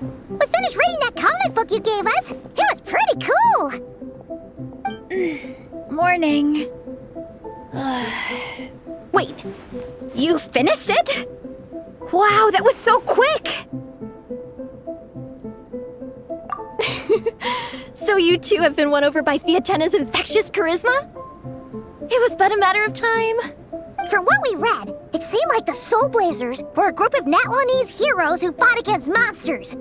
We finished reading that comic book you gave us. It was pretty cool. Morning. Wait, you finished it? Wow, that was so quick! So you two have been won over by Fiatena's infectious charisma? It was but a matter of time. From what we read, it seemed like the Soulblazers were a group of Natlanese heroes who fought against monsters.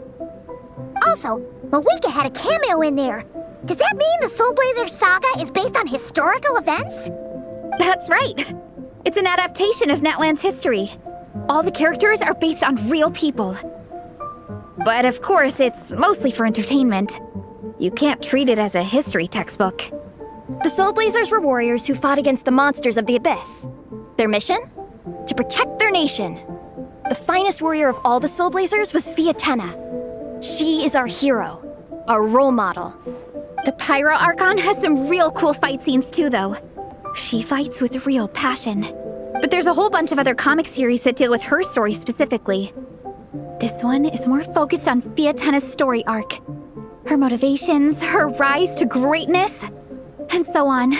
Also, Malika had a cameo in there. Does that mean the Soulblazers saga is based on historical events? That's right. It's an adaptation of Natlan's history. All the characters are based on real people. But of course, it's mostly for entertainment. You can't treat it as a history textbook. The Soulblazers were warriors who fought against the monsters of the Abyss. Their mission? To protect their nation. The finest warrior of all the Soulblazers was Fiatena. She is our hero, our role model. The Pyro Archon has some real cool fight scenes too, though. She fights with real passion. But there's a whole bunch of other comic series that deal with her story specifically. This one is more focused on Fiatena's story arc. Her motivations, her rise to greatness, and so on.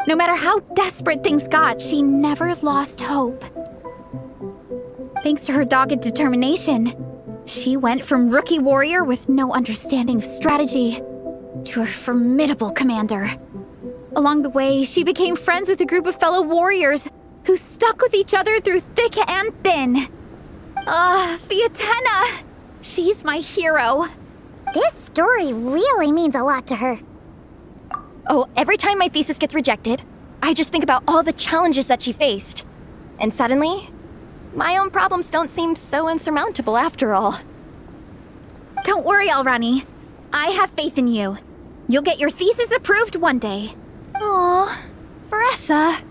No matter how desperate things got, she never lost hope. Thanks to her dogged determination, she went from rookie warrior with no understanding of strategy to a formidable commander. Along the way, she became friends with a group of fellow warriors who stuck with each other through thick and thin. Fiatena! She's my hero. This story really means a lot to her. Oh, every time my thesis gets rejected, I just think about all the challenges that she faced. And suddenly, my own problems don't seem so insurmountable after all. Don't worry, Alrani. I have faith in you. You'll get your thesis approved one day. Aw, Varesa.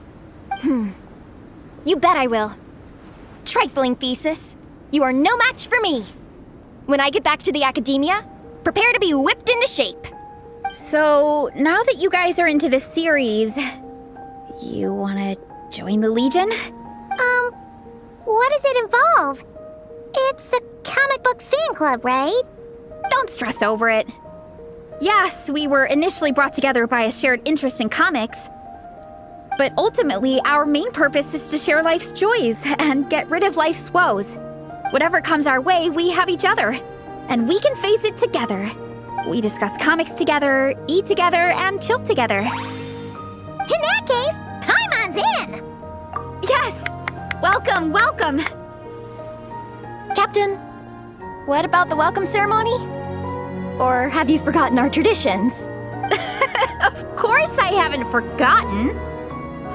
You bet I will. Trifling thesis. You are no match for me. When I get back to the academia, prepare to be whipped into shape. So, now that you guys are into this series, you wanna join the Legion? What does it involve? It's a comic book fan club, right? Don't stress over it. Yes, we were initially brought together by a shared interest in comics, but ultimately our main purpose is to share life's joys and get rid of life's woes. Whatever comes our way, we have each other, and we can face it together. We discuss comics together, eat together, and chill together. In that case, Paimon's in! Yes! Welcome, welcome! Captain, what about the welcome ceremony? Or have you forgotten our traditions? Of course I haven't forgotten!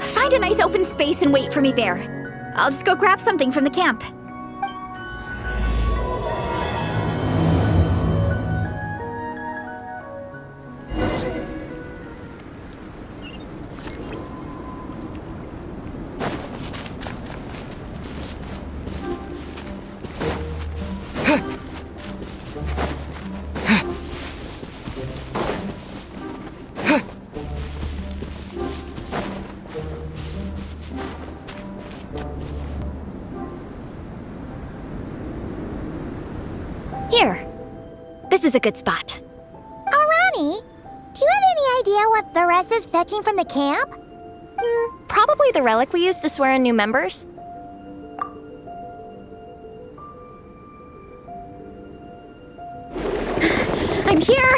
Find a nice open space and wait for me there. I'll just go grab something from the camp. Here. This is a good spot. Alrani, do you have any idea what Varesa's fetching from the camp? Probably the relic we used to swear in new members. I'm here!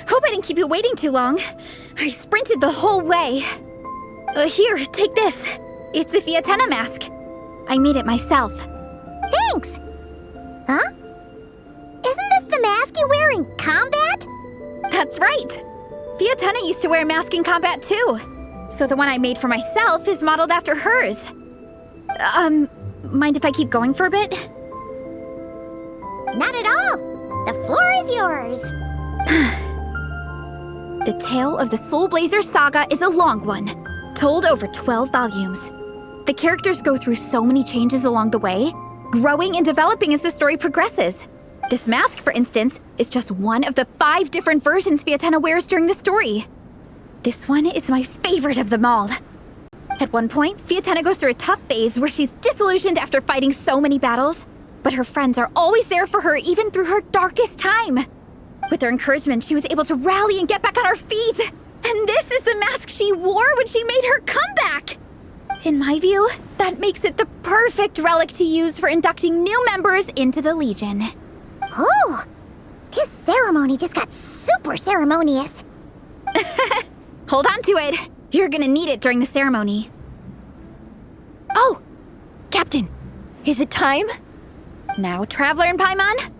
Hope I didn't keep you waiting too long. I sprinted the whole way. Here, take this. It's a Fiatena mask. I made it myself. Thanks! Huh? Isn't this the mask you wear in combat? That's right! Fiatena used to wear a mask in combat too. So the one I made for myself is modeled after hers. Mind if I keep going for a bit? Not at all! The floor is yours! The tale of the Soulblazers saga is a long one, told over 12 volumes. The characters go through so many changes along the way, growing and developing as the story progresses. This mask, for instance, is just one of the 5 different versions Fiatena wears during the story. This one is my favorite of them all. At one point, Fiatena goes through a tough phase where she's disillusioned after fighting so many battles. But her friends are always there for her even through her darkest time. With their encouragement, she was able to rally and get back on her feet. And this is the mask she wore when she made her comeback. In my view, that makes it the perfect relic to use for inducting new members into the Legion. Oh, this ceremony just got super ceremonious. Hold on to it. You're gonna need it during the ceremony. Oh, Captain, is it time? Now, Traveler and Paimon,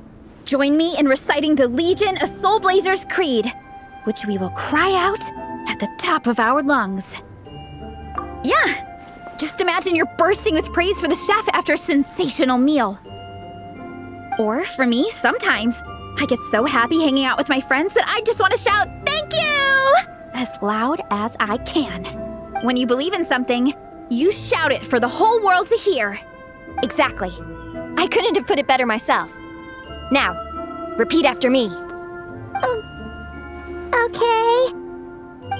join me in reciting the Legion of Soulblazers Creed, which we will cry out at the top of our lungs. Yeah, just imagine you're bursting with praise for the chef after a sensational meal. Or for me, sometimes, I get so happy hanging out with my friends that I just want to shout, "Thank you!" as loud as I can. When you believe in something, you shout it for the whole world to hear. Exactly. I couldn't have put it better myself. Now, repeat after me. Okay.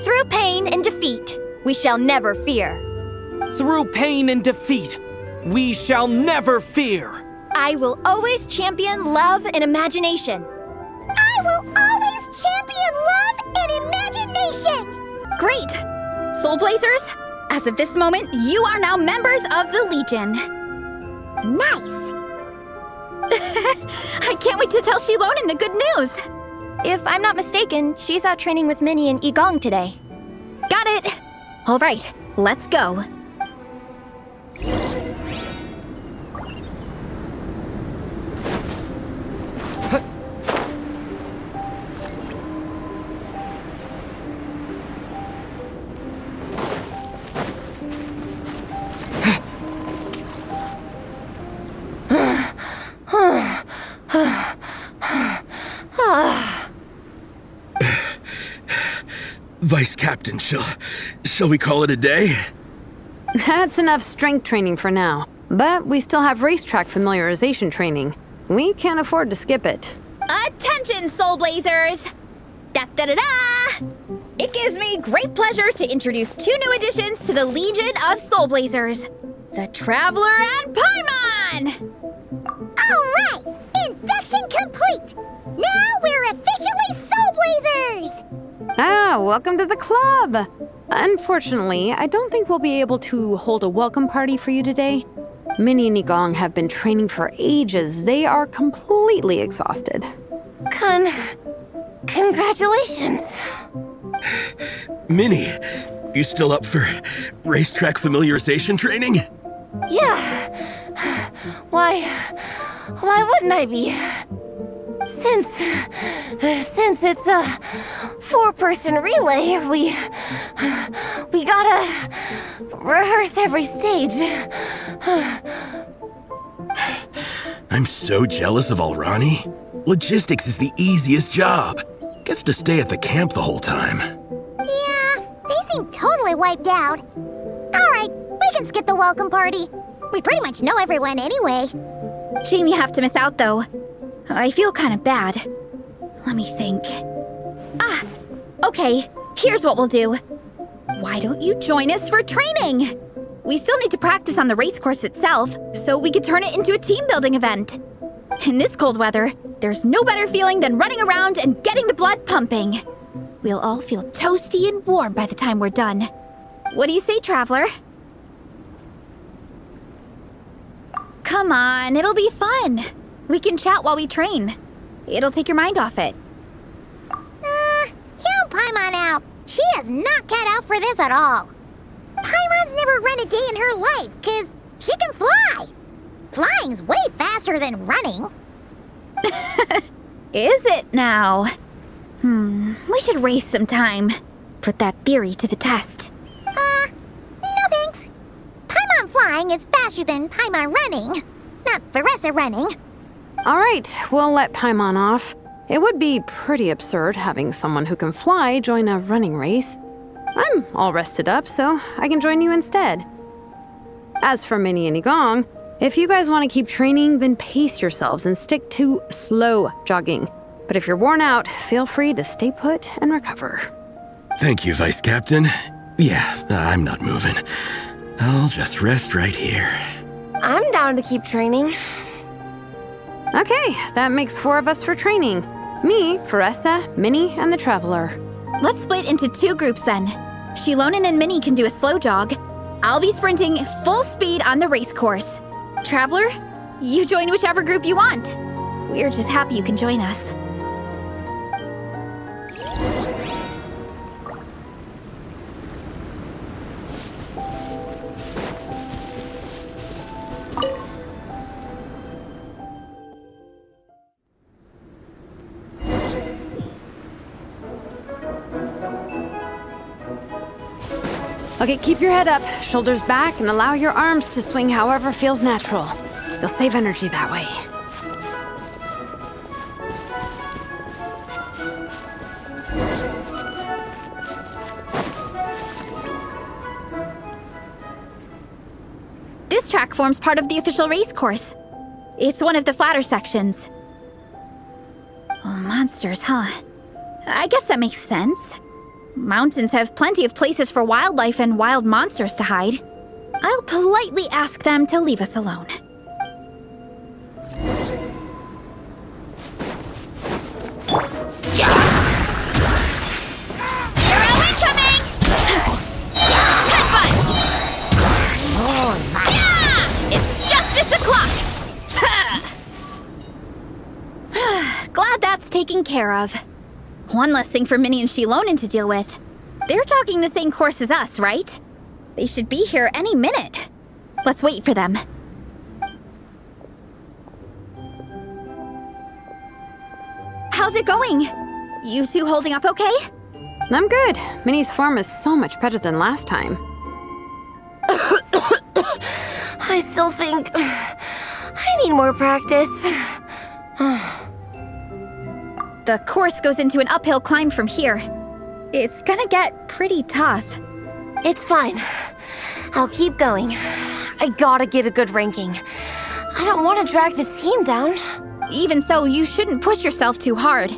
Through pain and defeat, we shall never fear. Through pain and defeat, we shall never fear. I will always champion love and imagination. I will always champion love and imagination. Great! Soulblazers, as of this moment, you are now members of the Legion. Nice. I can't wait to tell Xilonen the good news. If I'm not mistaken, she's out training with Minnie and Igong today. Got it. All right, let's go. Vice Captain, shall we call it a day? That's enough strength training for now. But we still have racetrack familiarization training. We can't afford to skip it. Attention, Soulblazers! Da-da-da-da! It gives me great pleasure to introduce two new additions to the Legion of Soulblazers. The Traveler and Paimon! All right, induction complete. Now we're officially Soulblazers. Ah, welcome to the club! Unfortunately, I don't think we'll be able to hold a welcome party for you today. Minnie and Igong have been training for ages. They are completely exhausted. Congratulations. Minnie, you still up for racetrack familiarization training? Yeah. Why wouldn't I be? Since it's a four-person relay, we gotta rehearse every stage. I'm so jealous of Alrani. Logistics is the easiest job. Gets to stay at the camp the whole time. Yeah, they seem totally wiped out. All right, we can skip the welcome party. We pretty much know everyone anyway. Shame you have to miss out, though. I feel kind of bad. Let me think. Okay, here's what we'll do. Why don't you join us for training? We still need to practice on the race course itself, so we could turn it into a team-building event. In this cold weather, there's no better feeling than running around and getting the blood pumping. We'll all feel toasty and warm by the time we're done. What do you say, Traveler? Come on, it'll be fun. We can chat while we train. It'll take your mind off it. Count Paimon out. She is not cut out for this at all. Paimon's never run a day in her life, 'cause she can fly. Flying's way faster than running. Is it now? We should race sometime. Put that theory to the test. No thanks. Paimon flying is faster than Paimon running. Not Varesa running. All right, we'll let Paimon off. It would be pretty absurd having someone who can fly join a running race. I'm all rested up, so I can join you instead. As for Minnie and Igong, if you guys want to keep training, then pace yourselves and stick to slow jogging. But if you're worn out, feel free to stay put and recover. Thank you, Vice Captain. Yeah, I'm not moving. I'll just rest right here. I'm down to keep training. Okay, that makes 4 of us for training. Me, Varesa, Minnie, and the Traveler. Let's split into 2 groups then. Xilonen and Minnie can do a slow jog. I'll be sprinting full speed on the race course. Traveler, you join whichever group you want. We're just happy you can join us. Okay, keep your head up, shoulders back, and allow your arms to swing however feels natural. You'll save energy that way. This track forms part of the official race course. It's one of the flatter sections. Oh, monsters, huh? I guess that makes sense. Mountains have plenty of places for wildlife and wild monsters to hide. I'll politely ask them to leave us alone. Hero incoming! Headbutt! It's justice o'clock! Glad that's taken care of. One less thing for Minnie and Xilonen to deal with. They're jogging the same course as us, right? They should be here any minute. Let's wait for them. How's it going? You two holding up okay? I'm good. Minnie's form is so much better than last time. I still think I need more practice. The course goes into an uphill climb from here. It's gonna get pretty tough. It's fine. I'll keep going. I gotta get a good ranking. I don't want to drag the team down. Even so, you shouldn't push yourself too hard.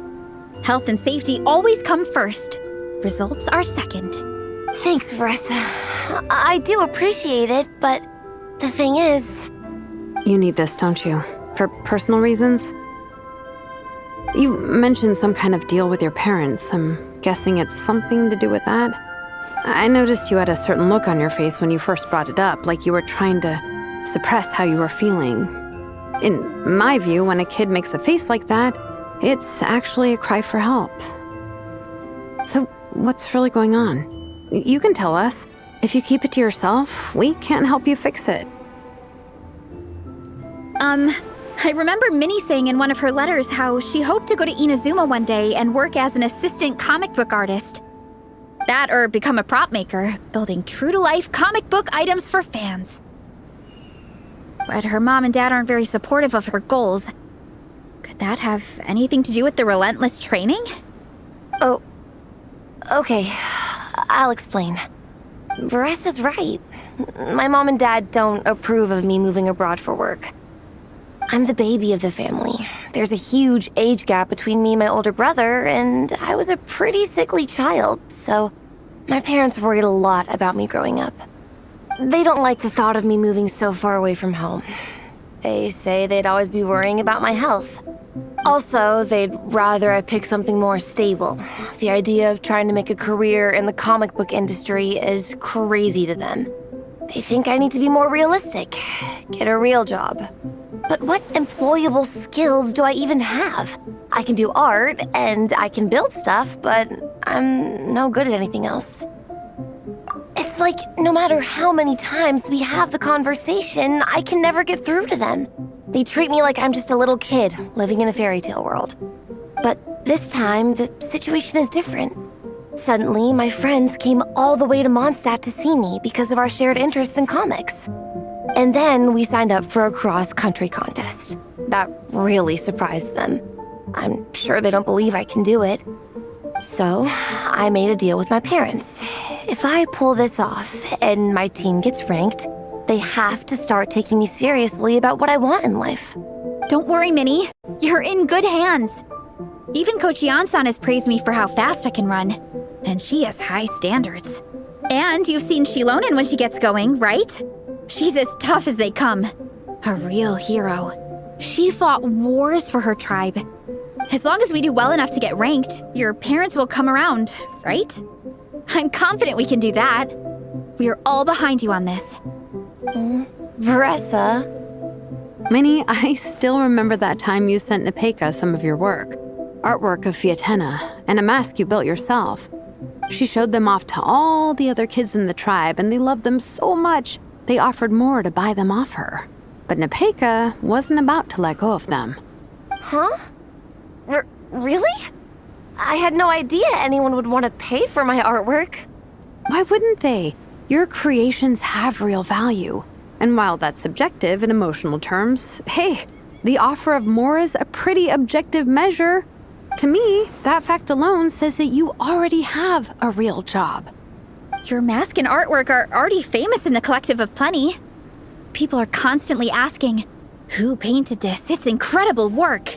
Health and safety always come first. Results are second. Thanks, Varesa. I do appreciate it, but the thing is... You need this, don't you? For personal reasons? You mentioned some kind of deal with your parents. I'm guessing it's something to do with that? I noticed you had a certain look on your face when you first brought it up, like you were trying to suppress how you were feeling. In my view, when a kid makes a face like that, it's actually a cry for help. So, what's really going on? You can tell us. If you keep it to yourself, we can't help you fix it. I remember Minnie saying in one of her letters how she hoped to go to Inazuma one day and work as an assistant comic book artist. That or become a prop maker, building true-to-life comic book items for fans. But her mom and dad aren't very supportive of her goals. Could that have anything to do with the relentless training? Oh, okay. I'll explain. Varesa's right. My mom and dad don't approve of me moving abroad for work. I'm the baby of the family. There's a huge age gap between me and my older brother, and I was a pretty sickly child, so my parents worried a lot about me growing up. They don't like the thought of me moving so far away from home. They say they'd always be worrying about my health. Also, they'd rather I pick something more stable. The idea of trying to make a career in the comic book industry is crazy to them. They think I need to be more realistic, get a real job. But what employable skills do I even have? I can do art, and I can build stuff, but I'm no good at anything else. It's like, no matter how many times we have the conversation, I can never get through to them. They treat me like I'm just a little kid living in a fairy tale world. But this time, the situation is different. Suddenly, my friends came all the way to Mondstadt to see me because of our shared interest in comics. And then we signed up for a cross-country contest. That really surprised them. I'm sure they don't believe I can do it. So, I made a deal with my parents. If I pull this off and my team gets ranked, they have to start taking me seriously about what I want in life. Don't worry, Minnie. You're in good hands. Even Coach Yan-san has praised me for how fast I can run. And she has high standards. And you've seen Xilonen when she gets going, right? She's as tough as they come. A real hero. She fought wars for her tribe. As long as we do well enough to get ranked, your parents will come around, right? I'm confident we can do that. We are all behind you on this. Varesa. Minnie, I still remember that time you sent Nepeka some of your work. Artwork of Fiatena, and a mask you built yourself. She showed them off to all the other kids in the tribe, and they loved them so much, they offered more to buy them off her. But Nepeka wasn't about to let go of them. Huh? Really? I had no idea anyone would want to pay for my artwork. Why wouldn't they? Your creations have real value. And while that's subjective in emotional terms, hey, the offer of more is a pretty objective measure. To me, that fact alone says that you already have a real job. Your mask and artwork are already famous in the Collective of Plenty. People are constantly asking, who painted this? It's incredible work.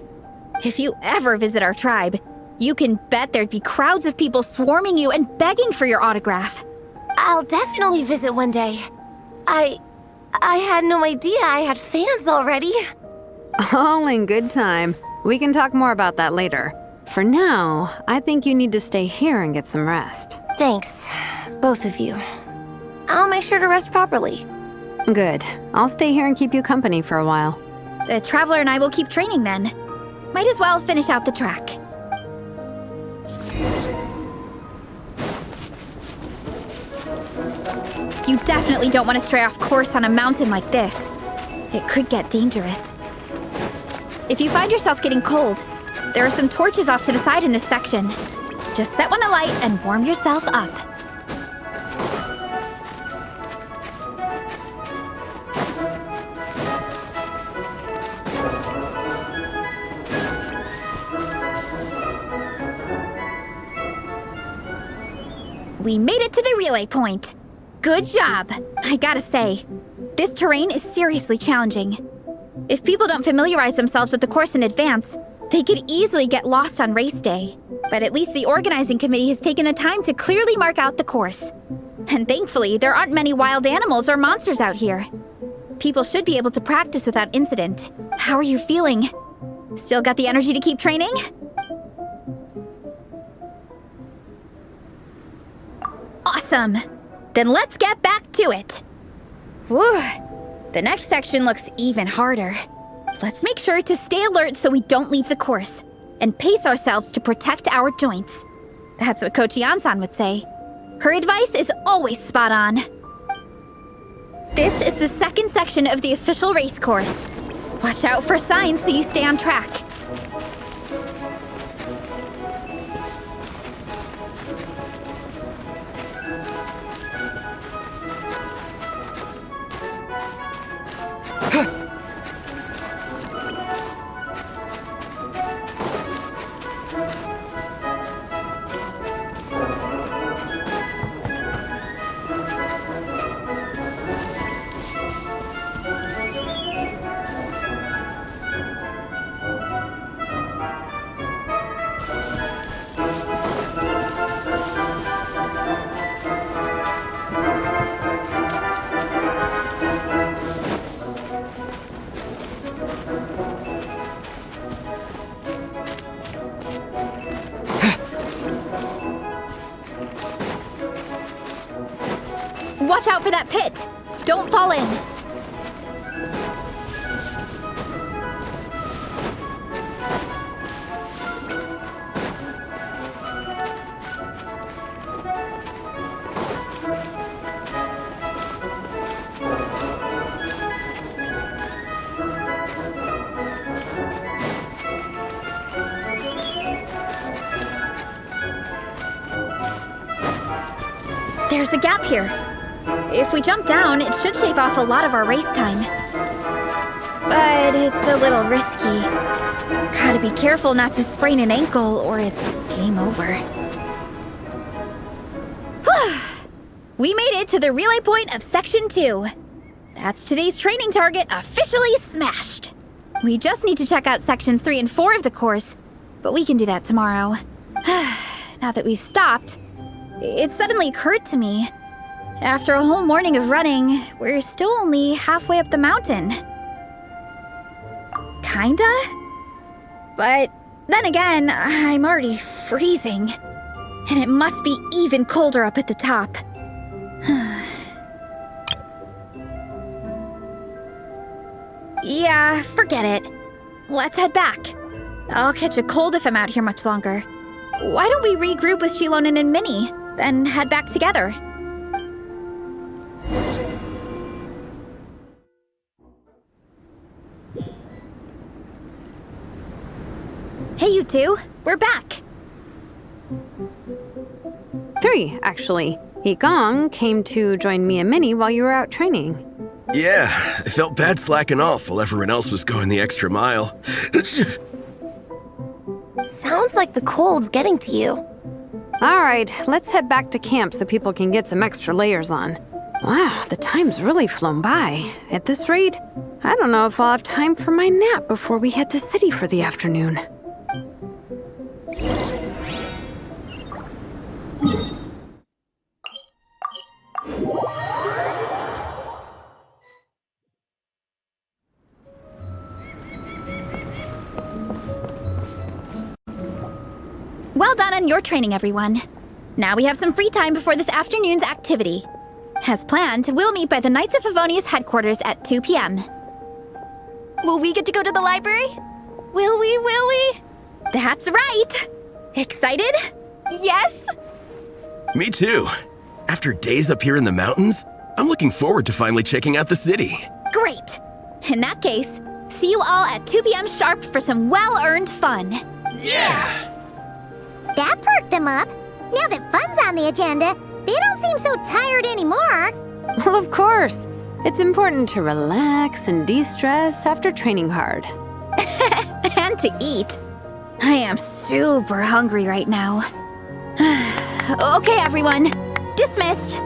If you ever visit our tribe, you can bet there'd be crowds of people swarming you and begging for your autograph. I'll definitely visit one day. I had no idea I had fans already. All in good time. We can talk more about that later. For now, I think you need to stay here and get some rest. Thanks, both of you. I'll make sure to rest properly. Good. I'll stay here and keep you company for a while. The Traveler and I will keep training then. Might as well finish out the track. You definitely don't want to stray off course on a mountain like this. It could get dangerous. If you find yourself getting cold, there are some torches off to the side in this section. Just set one alight and warm yourself up. We made it to the relay point. Good job. I gotta say, this terrain is seriously challenging. If people don't familiarize themselves with the course in advance, they could easily get lost on race day. But at least the organizing committee has taken the time to clearly mark out the course. And thankfully, there aren't many wild animals or monsters out here. People should be able to practice without incident. How are you feeling? Still got the energy to keep training? Awesome! Then let's get back to it! Whew! The next section looks even harder. Let's make sure to stay alert so we don't leave the course, and pace ourselves to protect our joints. That's what Coach Yansan would say. Her advice is always spot on. This is the second section of the official race course. Watch out for signs so you stay on track. Watch out for that pit! Don't fall in! There's a gap here. If we jump down, it should shave off a lot of our race time. But it's a little risky. Gotta be careful not to sprain an ankle or it's game over. We made it to the relay point of Section 2. That's today's training target officially smashed. We just need to check out Sections 3 and 4 of the course, but we can do that tomorrow. Now that we've stopped, it suddenly occurred to me. After a whole morning of running, we're still only halfway up the mountain. kinda. But then again, I'm already freezing. And it must be even colder up at the top. Yeah, forget it. Let's head back. I'll catch a cold if I'm out here much longer. Why don't we regroup with Xilonen and Minnie, then head back together? Hey, you two. We're back. 3, actually. Yigong came to join me and Minnie while you were out training. Yeah, I felt bad slacking off while everyone else was going the extra mile. Sounds like the cold's getting to you. All right, let's head back to camp so people can get some extra layers on. Wow, the time's really flown by. At this rate, I don't know if I'll have time for my nap before we hit the city for the afternoon. Well done on your training, everyone. Now we have some free time before this afternoon's activity. As planned, we'll meet by the Knights of Favonia's headquarters at 2 p.m. Will we get to go to the library? Will we? That's right! Excited? Yes! Me too. After days up here in the mountains, I'm looking forward to finally checking out the city. Great! In that case, see you all at 2 p.m. sharp for some well-earned fun. Yeah! That perked them up. Now that fun's on the agenda, they don't seem so tired anymore. Well, of course. It's important to relax and de-stress after training hard. And to eat. I am super hungry right now. Okay, everyone. Dismissed.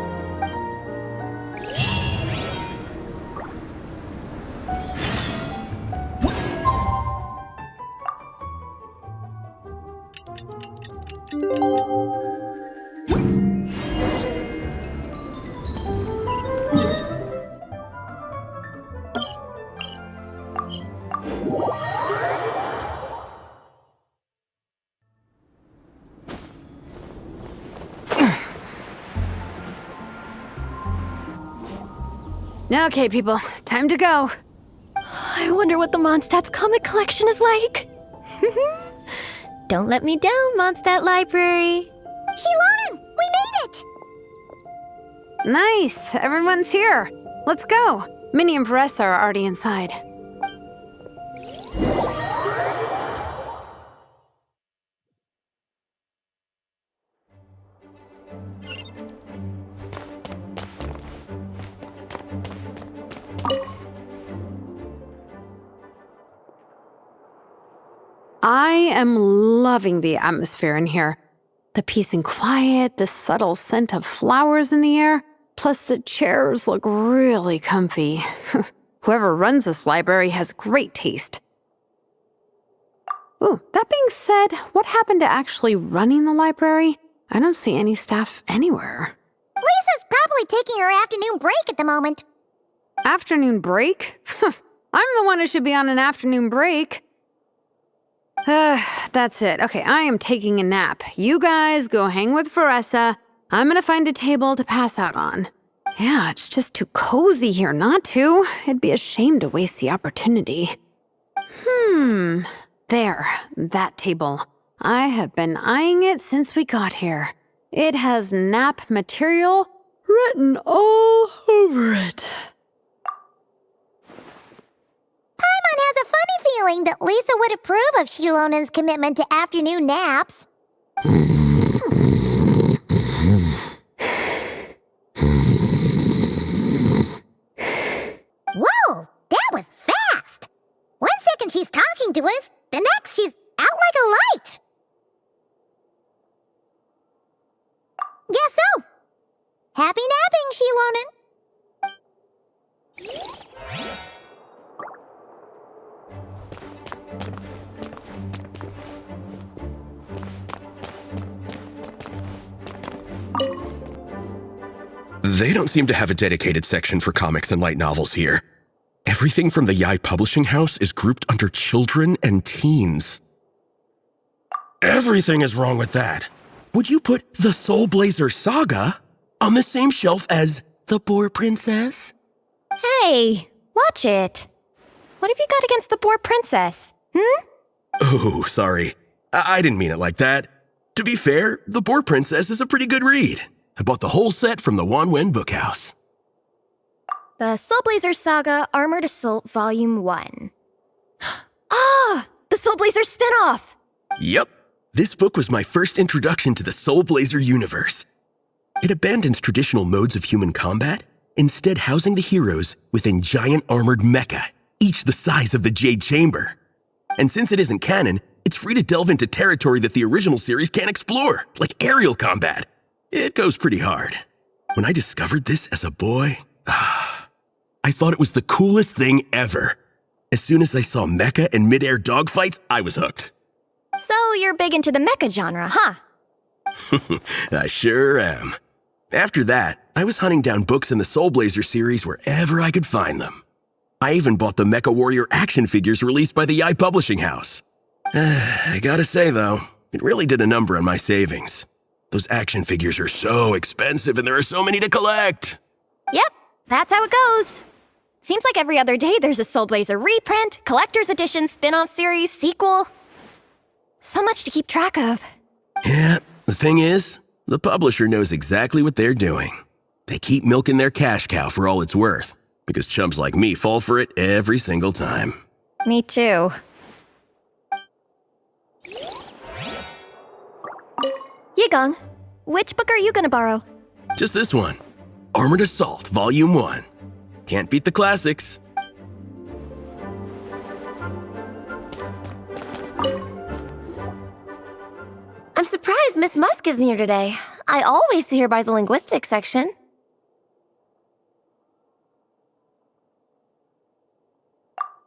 Okay, people, time to go. I wonder what the Mondstadt's comic collection is like. Don't let me down, Mondstadt Library. Xilonen, we made it! Nice, everyone's here. Let's go. Minnie and Varesa are already inside. I am loving the atmosphere in here. The peace and quiet, the subtle scent of flowers in the air, plus the chairs look really comfy. Whoever runs this library has great taste. Ooh, that being said, what happened to actually running the library? I don't see any staff anywhere. Lisa's probably taking her afternoon break at the moment. Afternoon break? I'm the one who should be on an afternoon break. That's it. Okay, I am taking a nap. You guys go hang with Varesa. I'm gonna find a table to pass out on. Yeah, it's just too cozy here not to. It'd be a shame to waste the opportunity. There, that table. I have been eyeing it since we got here. It has nap material written all over it. Paimon has a funny feeling that Lisa would approve of Xilonen's commitment to afternoon naps. Whoa, that was fast! 1 second she's talking to us, the next she's out like a light. Guess so. Happy napping, Xilonen. They don't seem to have a dedicated section for comics and light novels here. Everything from the Yai Publishing House is grouped under children and teens. Everything is wrong with that. Would you put the Soulblazers Saga on the same shelf as the Boar Princess? Hey, watch it. What have you got against the Boar Princess? Oh, sorry. I didn't mean it like that. To be fair, the Boar Princess is a pretty good read. I bought the whole set from the Wanwen Bookhouse. The Soulblazers Saga Armored Assault Volume 1. Ah! The Soulblazer spin-off! Yep. This book was my first introduction to the Soulblazer universe. It abandons traditional modes of human combat, instead housing the heroes within giant armored mecha, each the size of the Jade Chamber. And since it isn't canon, it's free to delve into territory that the original series can't explore, like aerial combat. It goes pretty hard. When I discovered this as a boy, I thought it was the coolest thing ever. As soon as I saw mecha and mid-air dogfights, I was hooked. So you're big into the mecha genre, huh? I sure am. After that, I was hunting down books in the Soulblazer series wherever I could find them. I even bought the Mecha Warrior action figures released by the Yai Publishing House. I gotta say, though, it really did a number on my savings. Those action figures are so expensive and there are so many to collect. Yep, that's how it goes. Seems like every other day there's a Soulblazer reprint, collector's edition, spin-off series, sequel. So much to keep track of. Yeah, the thing is, the publisher knows exactly what they're doing. They keep milking their cash cow for all it's worth, because chumps like me fall for it every single time. Me too. Yigong, which book are you gonna borrow? Just this one. Armored Assault, Volume 1. Can't beat the classics. I'm surprised Miss Musk isn't here today. I always see her by the linguistics section.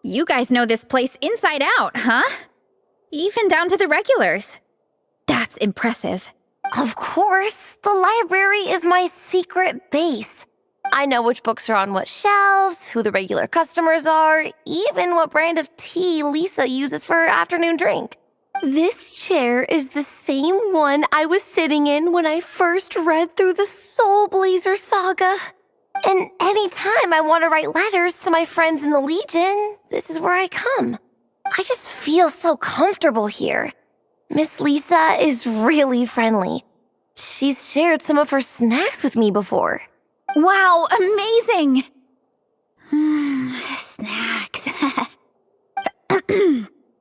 You guys know this place inside out, huh? Even down to the regulars. That's impressive. Of course, the library is my secret base. I know which books are on what shelves, who the regular customers are, even what brand of tea Lisa uses for her afternoon drink. This chair is the same one I was sitting in when I first read through the Soulblazer saga. And anytime I want to write letters to my friends in the Legion, this is where I come. I just feel so comfortable here. Miss Lisa is really friendly. She's shared some of her snacks with me before. Wow, amazing! Snacks.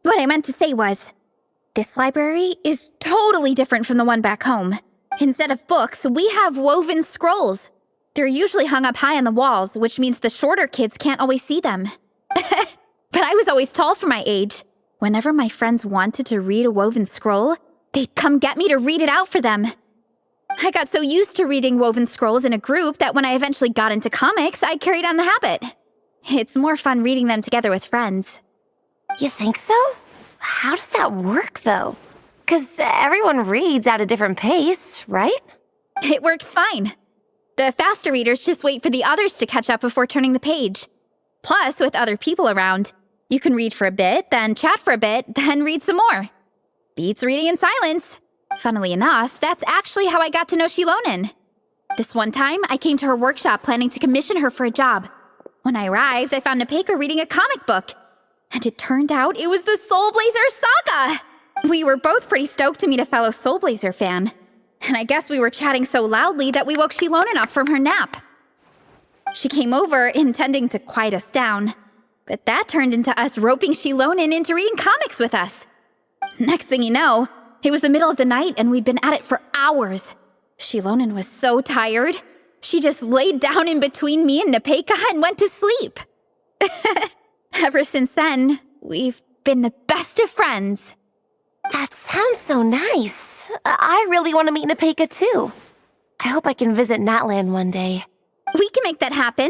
What I meant to say was, this library is totally different from the one back home. Instead of books, we have woven scrolls. They're usually hung up high on the walls, which means the shorter kids can't always see them. But I was always tall for my age. Whenever my friends wanted to read a woven scroll, they'd come get me to read it out for them. I got so used to reading woven scrolls in a group that when I eventually got into comics, I carried on the habit. It's more fun reading them together with friends. You think so? How does that work, though? 'Cause everyone reads at a different pace, right? It works fine. The faster readers just wait for the others to catch up before turning the page. Plus, with other people around, you can read for a bit, then chat for a bit, then read some more. Beats reading in silence. Funnily enough, that's actually how I got to know Xilonen. This one time, I came to her workshop planning to commission her for a job. When I arrived, I found Nepeka reading a comic book. And it turned out it was the Soulblazers saga! We were both pretty stoked to meet a fellow Soulblazer fan. And I guess we were chatting so loudly that we woke Xilonen up from her nap. She came over, intending to quiet us down. But that turned into us roping Xilonen into reading comics with us. Next thing you know, it was the middle of the night and we'd been at it for hours. Xilonen was so tired, she just laid down in between me and Nepeka and went to sleep. Ever since then, we've been the best of friends. That sounds so nice. I really want to meet Nepeka too. I hope I can visit Natland one day. We can make that happen.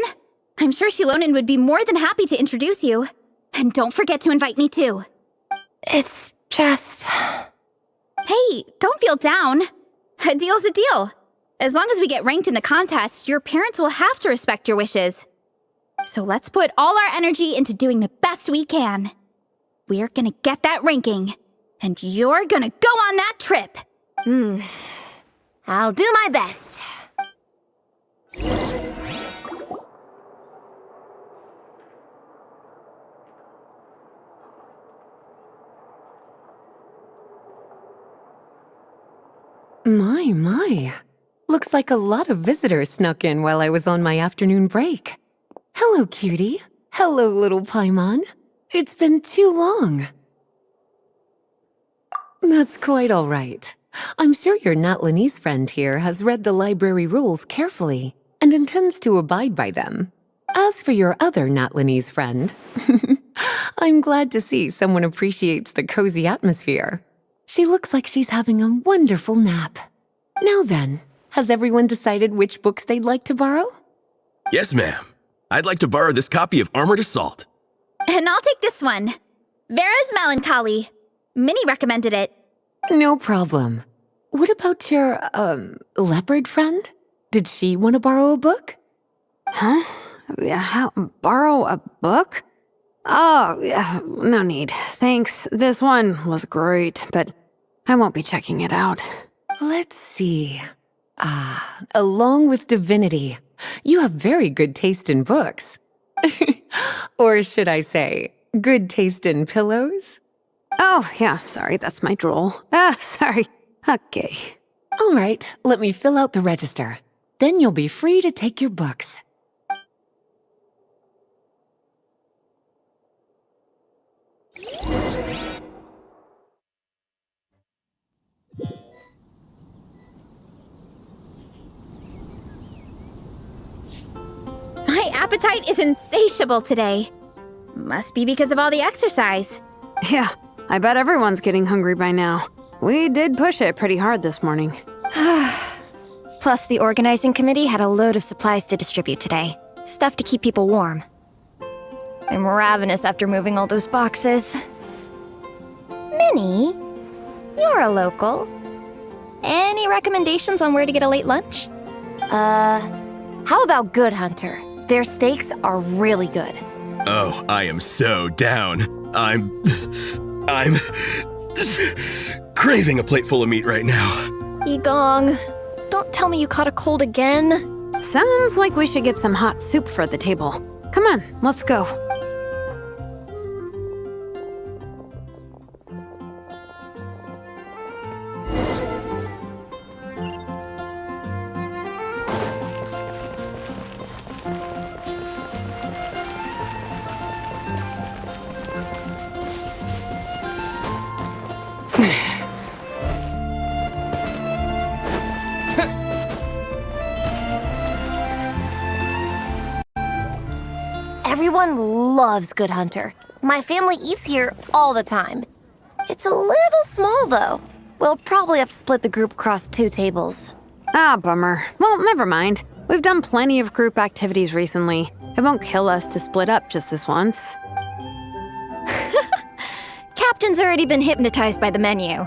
I'm sure Xilonen would be more than happy to introduce you. And don't forget to invite me too. It's just... Hey, don't feel down. A deal's a deal. As long as we get ranked in the contest, your parents will have to respect your wishes. So let's put all our energy into doing the best we can. We're gonna get that ranking, and you're gonna go on that trip. I'll do my best. My. Looks like a lot of visitors snuck in while I was on my afternoon break. Hello, cutie. Hello, little Paimon. It's been too long. That's quite all right. I'm sure your Natlanese friend here has read the library rules carefully and intends to abide by them. As for your other Natlanese friend, I'm glad to see someone appreciates the cozy atmosphere. She looks like she's having a wonderful nap. Now then, has everyone decided which books they'd like to borrow? Yes, ma'am. I'd like to borrow this copy of Armored Assault. And I'll take this one. Vera's Melancholy. Minnie recommended it. No problem. What about your, leopard friend? Did she want to borrow a book? Huh? Borrow a book? Oh, yeah, no need. Thanks. This one was great, but I won't be checking it out. Let's see. Along with Divinity, you have very good taste in books. Or should I say, good taste in pillows? Oh, yeah, sorry, that's my drool. Sorry. Okay. All right, let me fill out the register. Then you'll be free to take your books. My appetite is insatiable today. Must be because of all the exercise. Yeah, I bet everyone's getting hungry by now. We did push it pretty hard this morning. Plus, the organizing committee had a load of supplies to distribute today. Stuff to keep people warm. I'm ravenous after moving all those boxes. Minnie, you're a local. Any recommendations on where to get a late lunch? How about Good Hunter? Their steaks are really good. Oh, I am so down. I'm craving a plate full of meat right now. Yigong, don't tell me you caught a cold again. Sounds like we should get some hot soup for the table. Come on, let's go. Everyone loves Good Hunter. My family eats here all the time. It's a little small, though. We'll probably have to split the group across 2 tables. Ah, bummer. Well, never mind. We've done plenty of group activities recently. It won't kill us to split up just this once. Captain's already been hypnotized by the menu.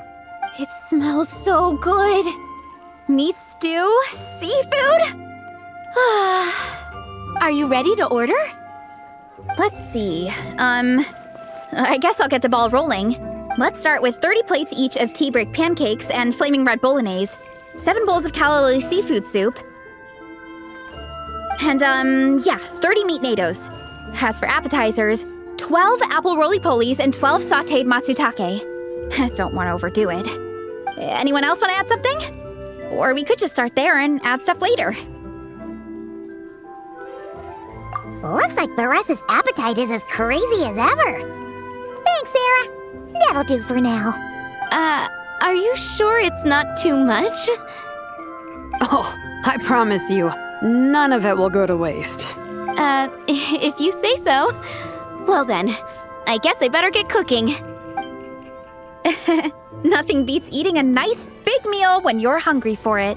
It smells so good. Meat stew? Seafood? Are you ready to order? Let's see. I guess I'll get the ball rolling. Let's start with 30 plates each of tea break pancakes and flaming red bolognese, 7 bowls of calla lily seafood soup, and 30 meat nados. As for appetizers, 12 apple roly-polies and 12 sautéed matsutake. Don't want to overdo it. Anyone else want to add something? Or we could just start there and add stuff later. Looks like Varesa's appetite is as crazy as ever. Thanks, Sarah. That'll do for now. Are you sure it's not too much? Oh, I promise you, none of it will go to waste. If you say so. Well then, I guess I better get cooking. Nothing beats eating a nice big meal when you're hungry for it.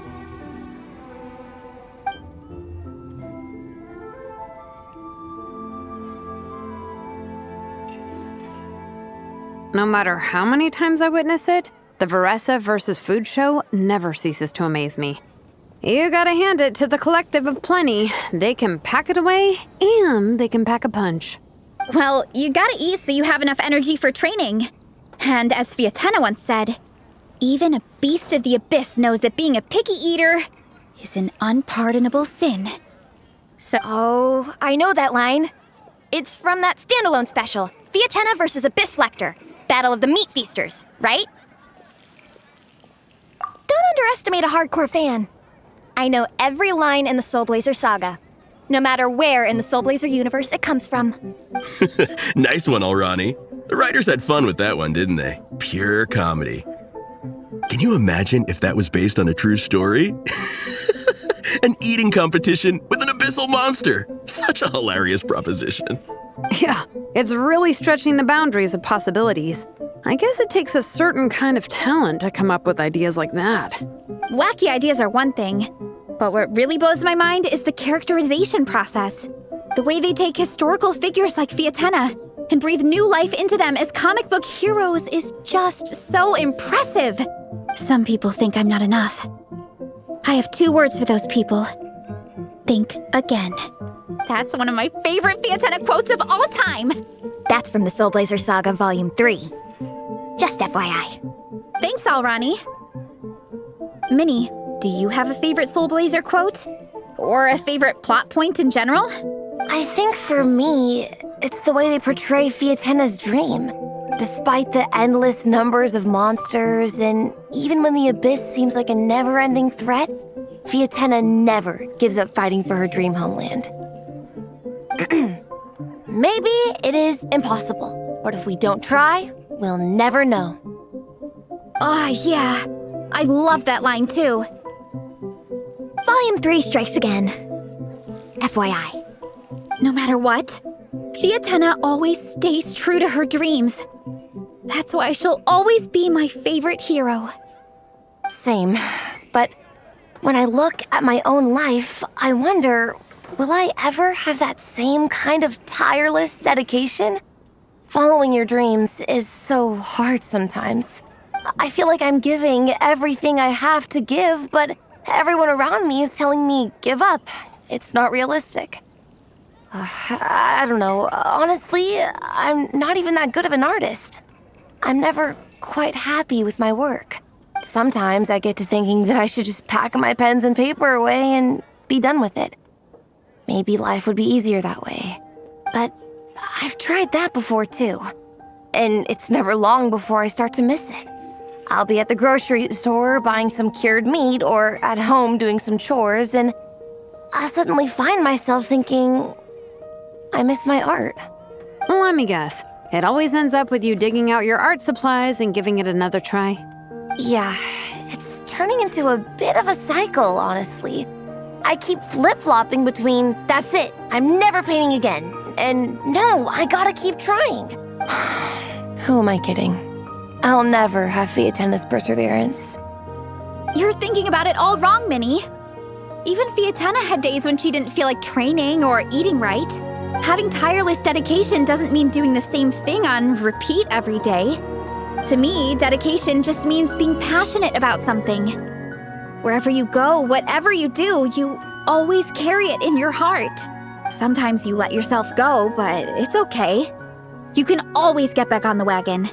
No matter how many times I witness it, the Varesa versus food show never ceases to amaze me. You gotta hand it to the collective of plenty. They can pack it away, and they can pack a punch. Well, you gotta eat so you have enough energy for training. And as Fiatena once said, even a beast of the abyss knows that being a picky eater is an unpardonable sin. So, Oh, I know that line. It's from that standalone special, Fiatena versus Abyss Lecter, Battle of the Meat Feasters, right? Don't underestimate a hardcore fan. I know every line in the Soulblazer saga, no matter where in the Soulblazer universe it comes from. Nice one, Alrani. The writers had fun with that one, didn't they? Pure comedy. Can you imagine if that was based on a true story? An eating competition with an abyssal monster. Such a hilarious proposition. Yeah, it's really stretching the boundaries of possibilities. I guess it takes a certain kind of talent to come up with ideas like that. wacky ideas are one thing, but what really blows my mind is the characterization process. The way they take historical figures like Fiatena and breathe new life into them as comic book heroes is just so impressive. Some people think I'm not enough. I have 2 words for those people. Think again. That's one of my favorite Fiatena quotes of all time. That's from the Soulblazer Saga Volume 3. Just FYI. Thanks, Alrani. Minnie, do you have a favorite Soulblazer quote? Or a favorite plot point in general? I think for me, it's the way they portray Fiatena's dream. Despite the endless numbers of monsters, and even when the Abyss seems like a never-ending threat, Fiatena never gives up fighting for her dream homeland. Maybe it is impossible, but if we don't try, we'll never know. Oh, yeah. I love that line, too. Volume 3 strikes again. FYI. No matter what, Fiatena always stays true to her dreams. That's why she'll always be my favorite hero. Same, but when I look at my own life, I wonder, will I ever have that same kind of tireless dedication? Following your dreams is so hard sometimes. I feel like I'm giving everything I have to give, but everyone around me is telling me, give up. It's not realistic. I don't know. Honestly, I'm not even that good of an artist. I'm never quite happy with my work. Sometimes I get to thinking that I should just pack my pens and paper away and be done with it. Maybe life would be easier that way. But I've tried that before too. And it's never long before I start to miss it. I'll be at the grocery store buying some cured meat or at home doing some chores, and I'll suddenly find myself thinking, I miss my art. Well, let me guess. It always ends up with you digging out your art supplies and giving it another try. Yeah, it's turning into a bit of a cycle, honestly. I keep flip-flopping between, that's it, I'm never painting again, and no, I gotta keep trying. Who am I kidding? I'll never have Fiatena's perseverance. You're thinking about it all wrong, Minnie. Even Fiatena had days when she didn't feel like training or eating right. Having tireless dedication doesn't mean doing the same thing on repeat every day. To me, dedication just means being passionate about something. Wherever you go, whatever you do, you always carry it in your heart. Sometimes you let yourself go, but it's okay. You can always get back on the wagon.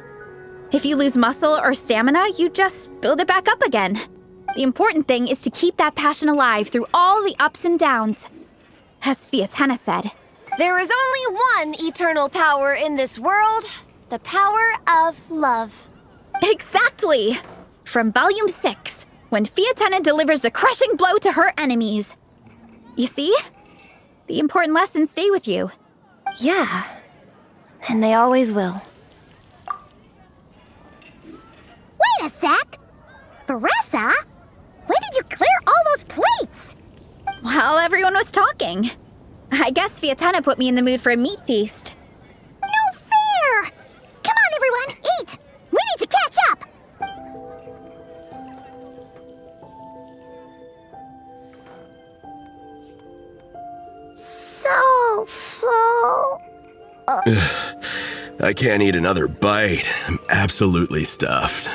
If you lose muscle or stamina, you just build it back up again. The important thing is to keep that passion alive through all the ups and downs. As Fiatena said, There is only one eternal power in this world, the power of love. exactly! From Volume 6, when Fiatena delivers the crushing blow to her enemies. You see? The important lessons stay with you. Yeah, and they always will. Wait a sec! Varesa? When did you clear all those plates? While everyone was talking. I guess Fiatena put me in the mood for a meat feast. No fair! Come on, everyone, eat! We need to catch up! So full. I can't eat another bite. I'm absolutely stuffed.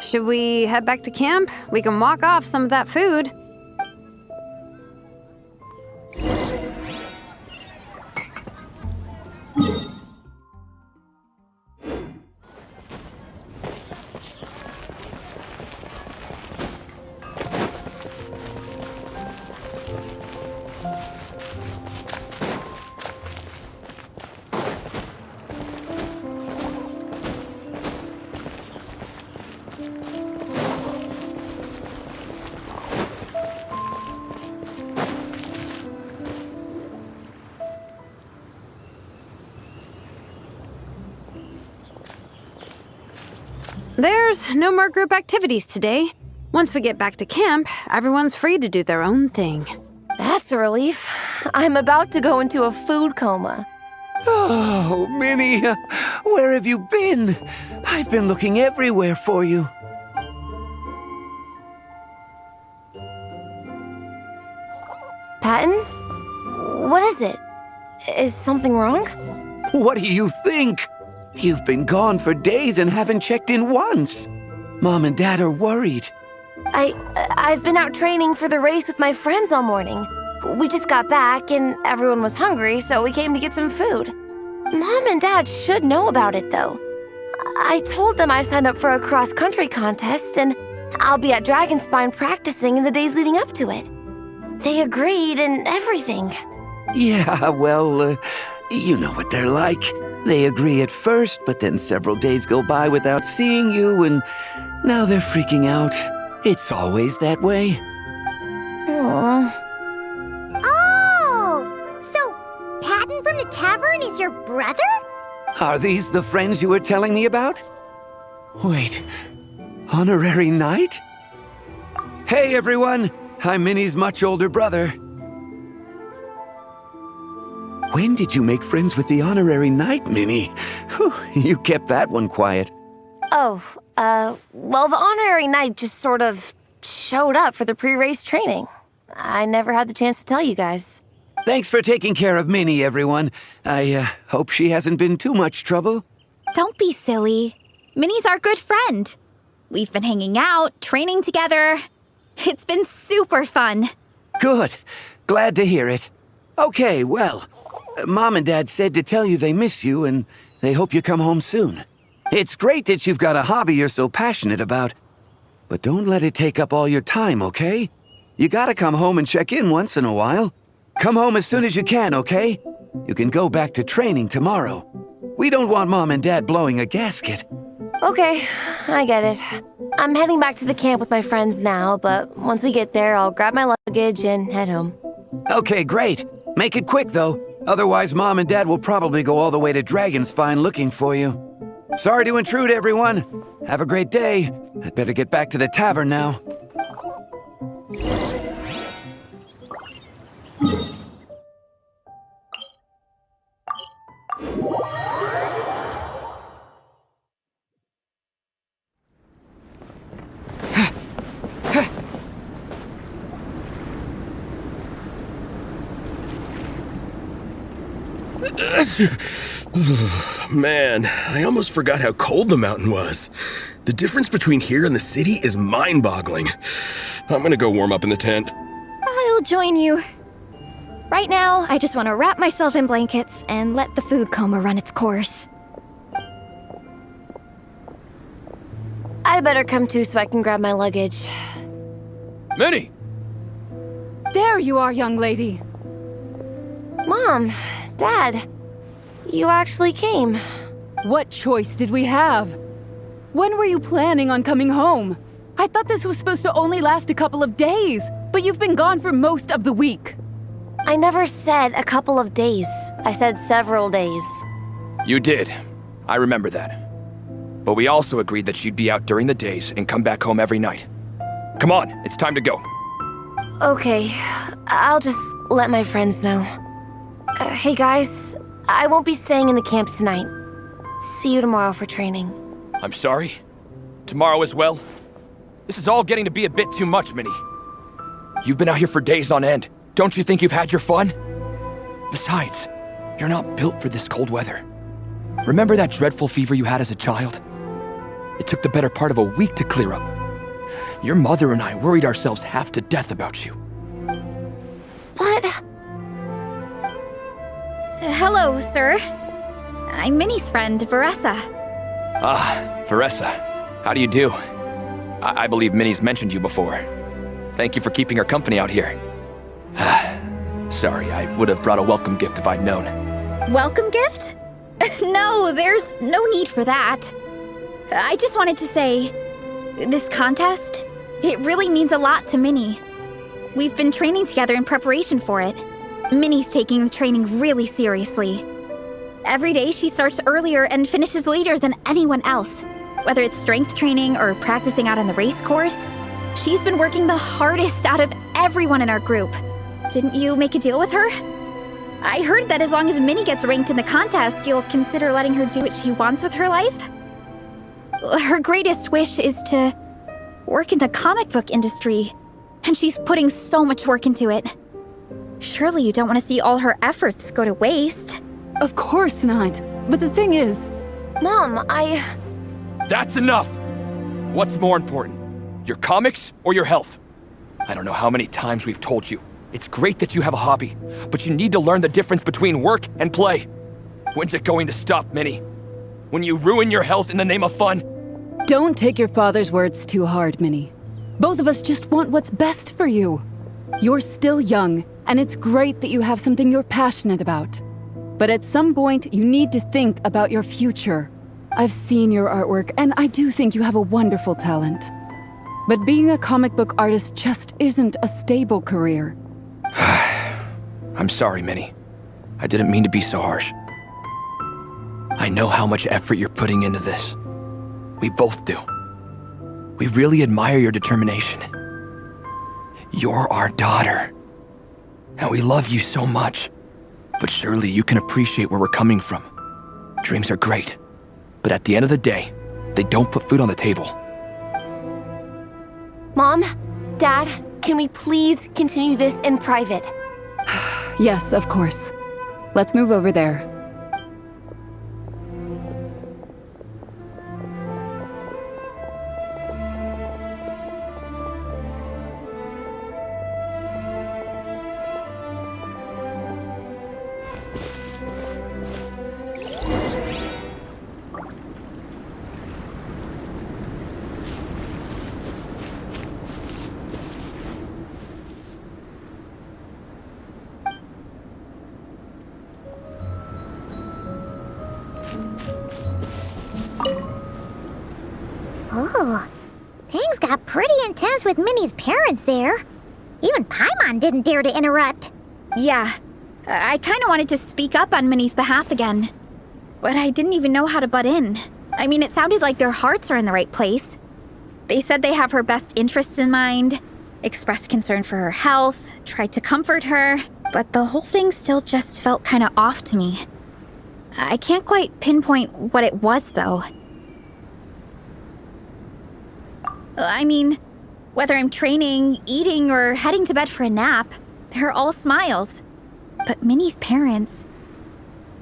Should we head back to camp? We can walk off some of that food. There's no more group activities today. Once we get back to camp, everyone's free to do their own thing. That's a relief. I'm about to go into a food coma. Oh, Minnie, where have you been? I've been looking everywhere for you. Patton? What is it? Is something wrong? What do you think? You've been gone for days and haven't checked in once. Mom and Dad are worried. I've been out training for the race with my friends all morning. We just got back and everyone was hungry, so we came to get some food. Mom and Dad should know about it, though. I told them I signed up for a cross-country contest and I'll be at Dragonspine practicing in the days leading up to it. They agreed and everything. Yeah, well, you know what they're like. They agree at first, but then several days go by without seeing you, and now they're freaking out. It's always that way. Aww. Oh! So, Patton from the tavern is your brother? Are these the friends you were telling me about? Wait, honorary knight? Hey everyone, I'm Minnie's much older brother. When did you make friends with the honorary knight, Minnie? Whew, you kept that one quiet. Oh, well, the honorary knight just sort of showed up for the pre-race training. I never had the chance to tell you guys. Thanks for taking care of Minnie, everyone. I hope she hasn't been too much trouble. Don't be silly. Minnie's our good friend. We've been hanging out, training together. It's been super fun. Good. Glad to hear it. Okay, well, Mom and Dad said to tell you they miss you and they hope you come home soon. It's great that you've got a hobby you're so passionate about. But don't let it take up all your time, okay? You gotta come home and check in once in a while. Come home as soon as you can, okay? You can go back to training tomorrow. We don't want Mom and Dad blowing a gasket. Okay, I get it. I'm heading back to the camp with my friends now, but once we get there, I'll grab my luggage and head home. Okay, great. Make it quick, though. Otherwise, Mom and Dad will probably go all the way to Dragonspine looking for you. Sorry to intrude, everyone. Have a great day. I'd better get back to the tavern now. Man, I almost forgot how cold the mountain was. The difference between here and the city is mind-boggling. I'm gonna go warm up in the tent. I'll join you. Right now, I just want to wrap myself in blankets and let the food coma run its course. I'd better come too so I can grab my luggage. Minnie! There you are, young lady. Mom, Dad, you actually came. What choice did we have? When were you planning on coming home? I thought this was supposed to only last a couple of days, but you've been gone for most of the week. I never said a couple of days. I said several days. You did. I remember that. But we also agreed that you'd be out during the days and come back home every night. Come on, it's time to go. Okay, I'll just let my friends know. Hey guys, I won't be staying in the camp tonight. See you tomorrow for training. I'm sorry. Tomorrow as well. This is all getting to be a bit too much, Minnie. You've been out here for days on end. Don't you think you've had your fun? Besides, you're not built for this cold weather. Remember that dreadful fever you had as a child? It took the better part of a week to clear up. Your mother and I worried ourselves half to death about you. What? Hello, sir. I'm Minnie's friend, Varesa. Ah, Varesa. How do you do? I believe Minnie's mentioned you before. Thank you for keeping her company out here. Sorry, I would have brought a welcome gift if I'd known. Welcome gift? No, there's no need for that. I just wanted to say, this contest, it really means a lot to Minnie. We've been training together in preparation for it. Minnie's taking the training really seriously. Every day she starts earlier and finishes later than anyone else. Whether it's strength training or practicing out on the race course, she's been working the hardest out of everyone in our group. Didn't you make a deal with her? I heard that as long as Minnie gets ranked in the contest, you'll consider letting her do what she wants with her life? Her greatest wish is to work in the comic book industry, and she's putting so much work into it. Surely you don't want to see all her efforts go to waste. Of course not. But the thing is... Mom, That's enough! What's more important, your comics or your health? I don't know how many times we've told you. It's great that you have a hobby, but you need to learn the difference between work and play. When's it going to stop, Minnie? When you ruin your health in the name of fun? Don't take your father's words too hard, Minnie. Both of us just want what's best for you. You're still young, and it's great that you have something you're passionate about. But at some point, you need to think about your future. I've seen your artwork, and I do think you have a wonderful talent. But being a comic book artist just isn't a stable career. I'm sorry, Minnie. I didn't mean to be so harsh. I know how much effort you're putting into this. We both do. We really admire your determination. You're our daughter. And we love you so much. But surely you can appreciate where we're coming from. Dreams are great. But at the end of the day, they don't put food on the table. Mom, Dad, can we please continue this in private? Yes, of course. Let's move over there. Oh, things got pretty intense with Minnie's parents there. Even Paimon didn't dare to interrupt. Yeah, I kind of wanted to speak up on Minnie's behalf again. But I didn't even know how to butt in. I mean, it sounded like their hearts are in the right place. They said they have her best interests in mind, expressed concern for her health, tried to comfort her, but the whole thing still just felt kind of off to me. I can't quite pinpoint what it was, though. I mean, whether I'm training, eating, or heading to bed for a nap, they're all smiles. But Minnie's parents,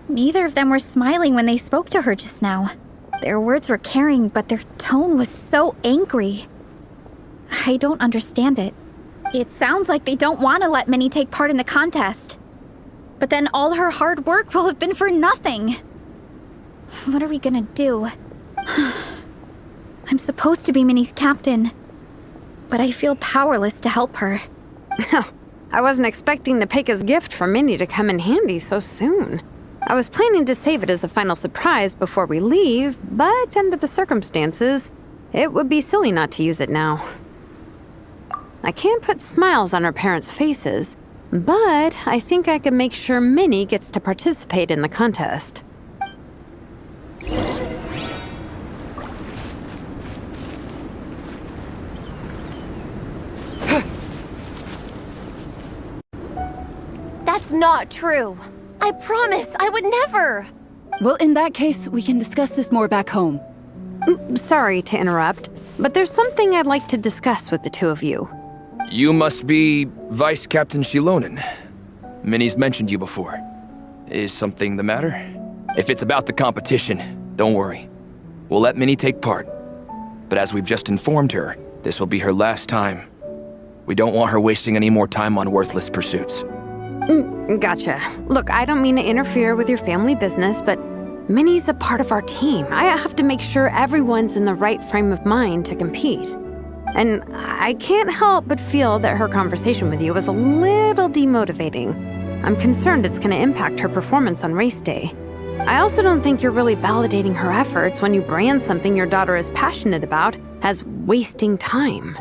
neither of them were smiling when they spoke to her just now. Their words were caring, but their tone was so angry. I don't understand it. It sounds like they don't want to let Minnie take part in the contest. But then all her hard work will have been for nothing. What are we gonna do? I'm supposed to be Minnie's captain, but I feel powerless to help her. I wasn't expecting the Peka's gift for Minnie to come in handy so soon. I was planning to save it as a final surprise before we leave, but under the circumstances, it would be silly not to use it now. I can't put smiles on her parents' faces, but I think I can make sure Minnie gets to participate in the contest. That's not true. I promise I would never. Well, in that case, we can discuss this more back home. Sorry to interrupt, but there's something I'd like to discuss with the two of you. You must be Vice Captain Xilonen. Minnie's mentioned you before. Is something the matter? If it's about the competition, don't worry. We'll let Minnie take part. But as we've just informed her, this will be her last time. We don't want her wasting any more time on worthless pursuits. Gotcha. Look, I don't mean to interfere with your family business, but Minnie's a part of our team. I have to make sure everyone's in the right frame of mind to compete. And I can't help but feel that her conversation with you was a little demotivating. I'm concerned it's going to impact her performance on race day. I also don't think you're really validating her efforts when you brand something your daughter is passionate about as wasting time.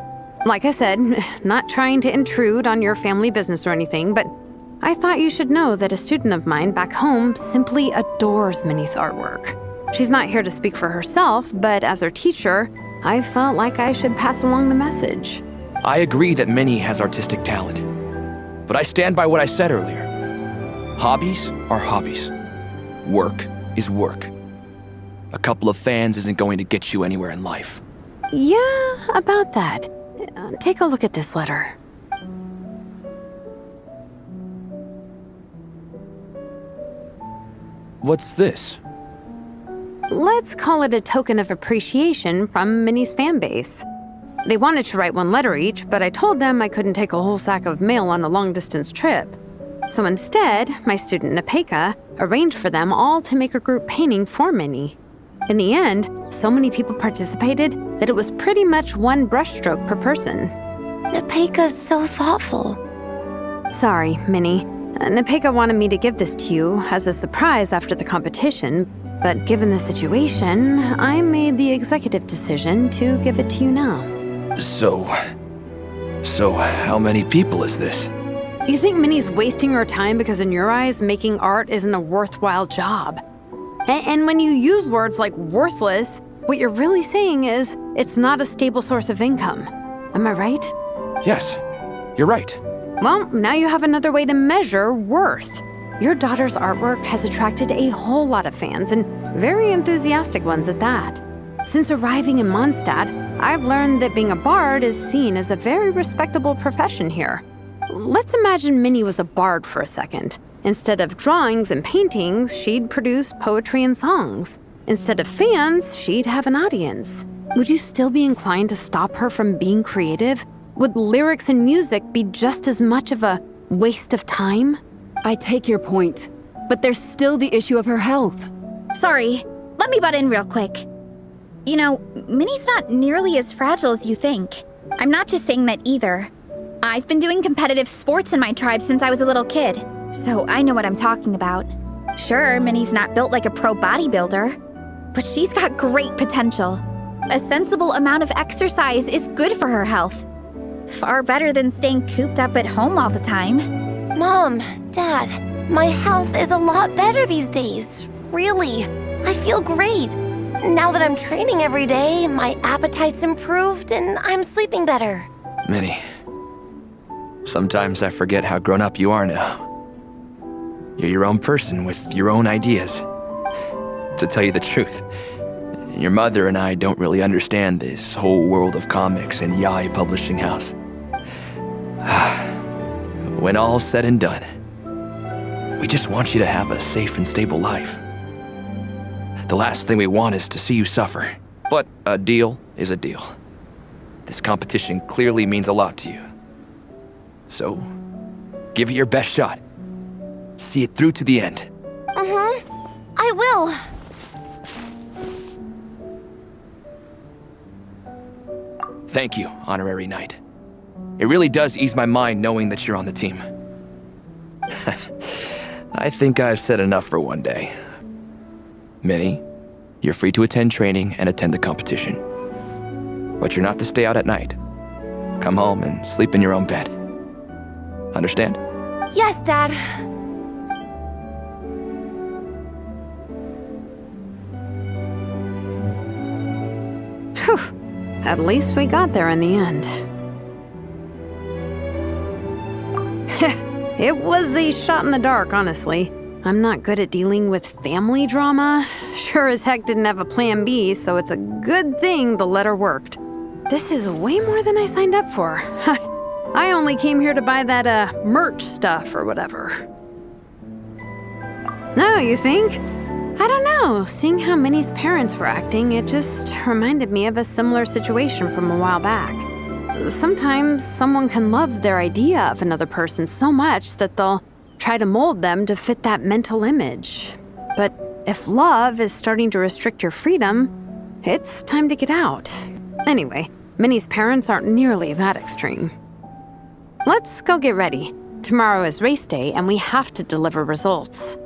Like I said, not trying to intrude on your family business or anything, but I thought you should know that a student of mine back home simply adores Minnie's artwork. She's not here to speak for herself, but as her teacher, I felt like I should pass along the message. I agree that Minnie has artistic talent, but I stand by what I said earlier. Hobbies are hobbies. Work is work. A couple of fans isn't going to get you anywhere in life. Yeah, about that. Take a look at this letter. What's this? Let's call it a token of appreciation from Minnie's fan base. They wanted to write one letter each, but I told them I couldn't take a whole sack of mail on a long-distance trip. So instead, my student Nepeka arranged for them all to make a group painting for Minnie. In the end, so many people participated that it was pretty much one brushstroke per person. Nepeka's so thoughtful. Sorry, Minnie. Nepeka wanted me to give this to you as a surprise after the competition, but given the situation, I made the executive decision to give it to you now. So how many people is this? You think Minnie's wasting her time because in your eyes, making art isn't a worthwhile job? And when you use words like worthless, what you're really saying is it's not a stable source of income. Am I right? Yes, you're right. Well, now you have another way to measure worth. Your daughter's artwork has attracted a whole lot of fans, and very enthusiastic ones at that. Since arriving in Mondstadt, I've learned that being a bard is seen as a very respectable profession here. Let's imagine Minnie was a bard for a second. Instead of drawings and paintings, she'd produce poetry and songs. Instead of fans, she'd have an audience. Would you still be inclined to stop her from being creative? Would lyrics and music be just as much of a waste of time? I take your point, but there's still the issue of her health. Sorry, let me butt in real quick. You know, Minnie's not nearly as fragile as you think. I'm not just saying that either. I've been doing competitive sports in my tribe since I was a little kid, so I know what I'm talking about. Sure, Minnie's not built like a pro bodybuilder, but she's got great potential. A sensible amount of exercise is good for her health. Far better than staying cooped up at home all the time. Mom, Dad, my health is a lot better these days. Really, I feel great. Now that I'm training every day, my appetite's improved and I'm sleeping better. Minnie, sometimes I forget how grown up you are now. You're your own person with your own ideas. To tell you the truth, your mother and I don't really understand this whole world of comics and Yaoi publishing house. When all's said and done, we just want you to have a safe and stable life. The last thing we want is to see you suffer. But a deal is a deal. This competition clearly means a lot to you. So, give it your best shot. See it through to the end. I will. Thank you, Honorary Knight. It really does ease my mind knowing that you're on the team. I think I've said enough for one day. Minnie, you're free to attend training and attend the competition. But you're not to stay out at night. Come home and sleep in your own bed. Understand? Yes, Dad. Whew. At least we got there in the end. It was a shot in the dark, honestly. I'm not good at dealing with family drama. Sure as heck didn't have a plan B, so it's a good thing the letter worked. This is way more than I signed up for. I only came here to buy that, merch stuff or whatever. No, you think? I don't know. Seeing how Minnie's parents were acting, it just reminded me of a similar situation from a while back. Sometimes someone can love their idea of another person so much that they'll try to mold them to fit that mental image. But if love is starting to restrict your freedom, it's time to get out. Anyway, Minnie's parents aren't nearly that extreme. Let's go get ready. Tomorrow is race day and we have to deliver results.